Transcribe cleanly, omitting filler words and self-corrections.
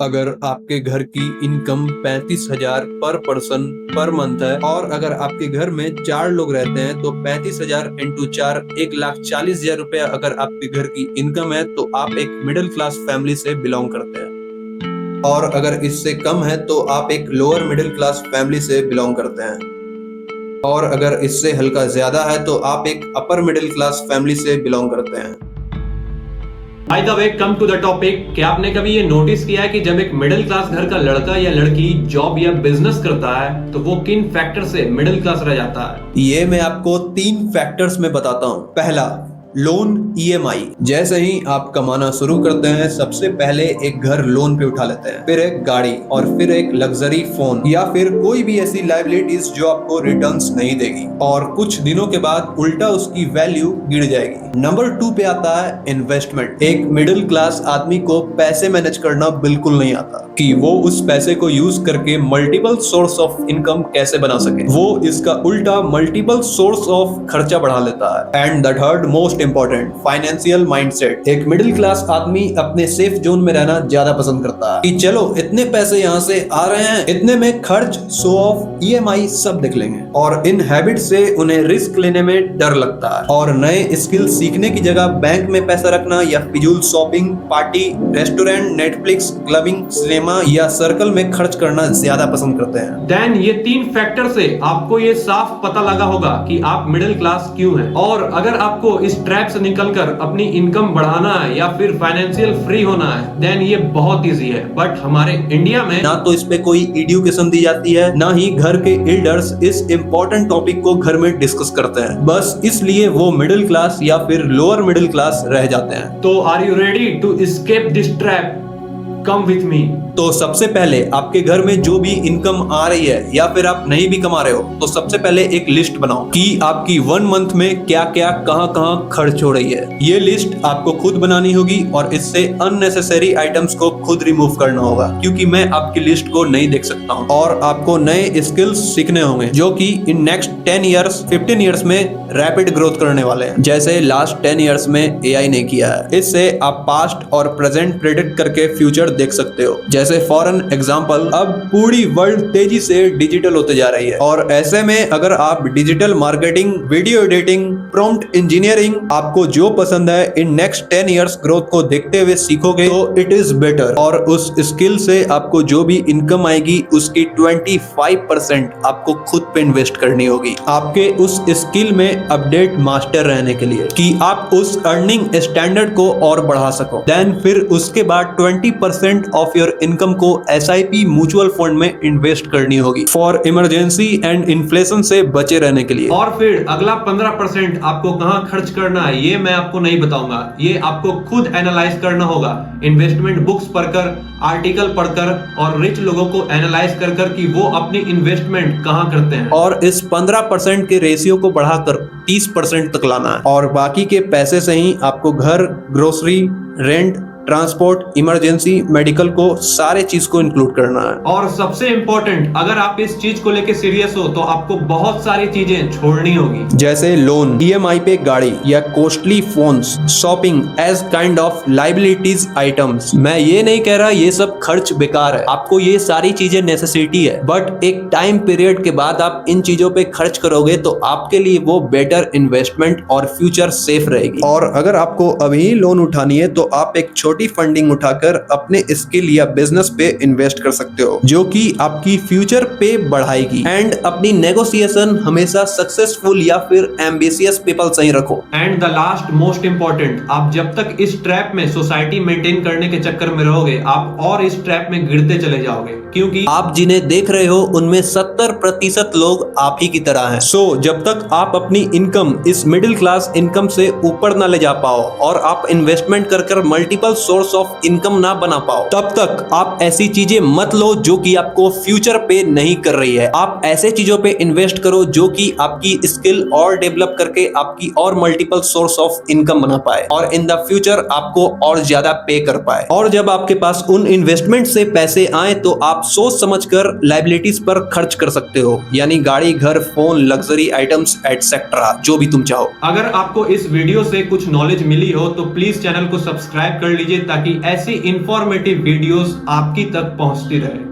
अगर आपके घर की इनकम 35,000 पर पर्सन पर मंथ है और अगर आपके घर में 4 लोग रहते हैं तो 35,000 इंटू 4 1,40,000 रुपया अगर आपके घर की इनकम है तो आप एक मिडिल क्लास फैमिली से बिलोंग करते हैं। और अगर इससे कम है तो आप एक लोअर मिडिल क्लास फैमिली से बिलोंग करते हैं। और अगर इससे हल्का ज्यादा है तो आप एक अपर मिडिल क्लास फैमिली से बिलोंग करते हैं। By the way, come to the topic. क्या आपने कभी ये नोटिस किया है कि जब एक मिडिल क्लास घर का लड़का या लड़की जॉब या बिजनेस करता है तो वो किन फैक्टर से मिडिल क्लास रह जाता है? ये मैं आपको 3 फैक्टर्स में बताता हूँ। पहला, लोन ईएमआई। जैसे ही आप कमाना शुरू करते हैं सबसे पहले एक घर लोन पे उठा लेते हैं, फिर एक गाड़ी और फिर एक लग्जरी फोन या फिर कोई भी ऐसी लायबिलिटीज जो आपको रिटर्न्स नहीं देगी और कुछ दिनों के बाद उल्टा उसकी वैल्यू गिर जाएगी। नंबर 2 पे आता है इन्वेस्टमेंट। एक मिडिल क्लास आदमी को पैसे मैनेज करना बिल्कुल नहीं आता कि वो उस पैसे को यूज करके मल्टीपल सोर्स ऑफ इनकम कैसे बना सके। वो इसका उल्टा मल्टीपल सोर्स ऑफ खर्चा बढ़ा लेता है। And the third most important, financial mindset. एक मिडिल क्लास आदमी अपने सेफ जोन में रहना ज्यादा पसंद करता है कि चलो इतने पैसे यहाँ से आ रहे हैं, इतने में खर्च, शो ऑफ, ईएमआई सब देख लेंगे। और इन हैबिट से उन्हें रिस्क लेने में डर लगता है और नए स्किल सीखने की जगह बैंक में पैसा रखना या फिजूल shopping, party, restaurant, Netflix, clubbing, cinema या सर्कल में खर्च करना ज्यादा पसंद करते हैं। देन ये 3 फैक्टर से आपको ये साफ पता लगा होगा कि आप मिडिल क्लास क्यों हैं। और अगर आपको इस ट्रैप से निकलकर अपनी इनकम बढ़ाना है या फिर फाइनेंशियल फ्री होना है, देन ये बहुत इजी है। बट हमारे इंडिया में ना तो इस पे कोई एजुकेशन दी जाती है, ना ही घर के एल्डर्स इस इम्पोर्टेंट टॉपिक को घर में डिस्कस करते हैं। बस इसलिए वो मिडिल क्लास या फिर लोअर मिडिल क्लास रह जाते हैं। तो are you ready to escape this trap? Come with me. तो सबसे पहले आपके घर में जो भी इनकम आ रही है या फिर आप नहीं भी कमा रहे हो तो सबसे पहले एक लिस्ट बनाओ कि आपकी 1 मंथ में क्या क्या कहां खर्च हो रही है। ये लिस्ट आपको खुद बनानी होगी और इससे अननेसेसरी आइटम्स को खुद रिमूव करना होगा, क्योंकि मैं आपकी लिस्ट को नहीं देख सकता हूँ। और आपको नए स्किल्स सीखने होंगे जो कि इन नेक्स्ट 10 ईयर्स 15 ईयर्स में रैपिड ग्रोथ करने वाले हैं, जैसे लास्ट 10 ईयर्स में एआई ने किया है। इससे आप पास्ट और प्रेजेंट प्रेडिक्ट करके फ्यूचर देख सकते हो। जैसे फॉर एन एग्जांपल, अब पूरी वर्ल्ड तेजी से डिजिटल होते जा रही है और ऐसे में अगर आप digital marketing, video editing, prompt engineering, आपको जो पसंद है, इन नेक्स्ट 10 इयर्स ग्रोथ को देखते हुए सीखोगे तो इट इज बेटर। और उस स्किल से आपको जो भी इनकम आएगी उसकी 25% आपको खुद पे इन्वेस्ट करनी होगी, आपके उस स्किल में अपडेट मास्टर रहने के लिए, कि आप उस अर्निंग स्टैंडर्ड को और बढ़ा सको। देन फिर उसके बाद 20% ऑफ योर इनकम को एसआईपी म्यूचुअल फंड में इन्वेस्ट करनी होगी फॉर इमरजेंसी एंड इन्फ्लेशन से बचे रहने के लिए। और फिर अगला 15% आपको कहां खर्च करना है ये मैं आपको नहीं बताऊंगा, ये आपको खुद एनालाइज करना होगा। इन्वेस्टमेंट बुक्स पढ़कर, आर्टिकल पढ़कर और रिच लोगों को एनालाइज कर कि वो अपनी इन्वेस्टमेंट कहां करते हैं। और इस 15% के रेशियो को बढ़ाकर 30% तक लाना है और बाकी के पैसे से ही आपको घर, grocery, rent, transport, emergency, medical को सारे चीज को इंक्लूड करना है। और सबसे इंपॉर्टेंट, अगर आप इस चीज को लेके सीरियस हो तो आपको बहुत सारी चीजें छोड़नी होगी, जैसे लोन, ईएमआई पे गाड़ी या costly phones, shopping as kind of liabilities items. मैं ये नहीं कह रहा ये सब खर्च बेकार है, आपको ये सारी चीजें नेसेसिटी है, बट एक टाइम पीरियड के बाद आप इन चीजों पे खर्च करोगे तो आपके लिए वो बेटर इन्वेस्टमेंट और फ्यूचर सेफ रहेगी। और अगर आपको अभी लोन उठानी है तो आप एक छोटी फंडिंग उठाकर अपने स्किल या बिजनेस पे इन्वेस्ट कर सकते हो, जो कि आपकी फ्यूचर पे बढ़ाएगी। एंड अपनी नेगोशिएशन हमेशा सक्सेसफुल या फिर एम्बिशियस पीपल से ही रखो। And the last most important, आप जब तक इस ट्रैप में सोसाइटी मेंटेन करने के चक्कर में रहोगे आप और इस ट्रैप में गिरते चले जाओगे, क्योंकि आप जिन्हें देख रहे हो उनमें 70% लोग आप ही की तरह हैं। सो जब तक आप अपनी इनकम इस मिडिल क्लास इनकम से ऊपर ना ले जा पाओ और आप इन्वेस्टमेंट कर मल्टीपल सोर्स ऑफ इनकम ना बना पाओ, तब तक आप ऐसी चीजें मत लो जो कि आपको फ्यूचर पे नहीं कर रही है। आप ऐसे चीजों पे इन्वेस्ट करो जो कि आपकी स्किल और डेवलप करके आपकी और मल्टीपल सोर्स ऑफ इनकम बना पाए और इन द फ्यूचर आपको और ज्यादा पे कर पाए। और जब आपके पास उन इन्वेस्टमेंट से पैसे आए तो आप सोच समझकर लायबिलिटीज पर खर्च कर सकते हो, यानी गाड़ी, घर, फोन, लग्जरी आइटम्स एटसेट्रा, जो भी तुम चाहो। अगर आपको इस वीडियो से कुछ नॉलेज मिली हो तो प्लीज चैनल को सब्सक्राइब कर लीजिए ताकि ऐसी इंफॉर्मेटिव वीडियोस आपकी तक पहुंचती रहे।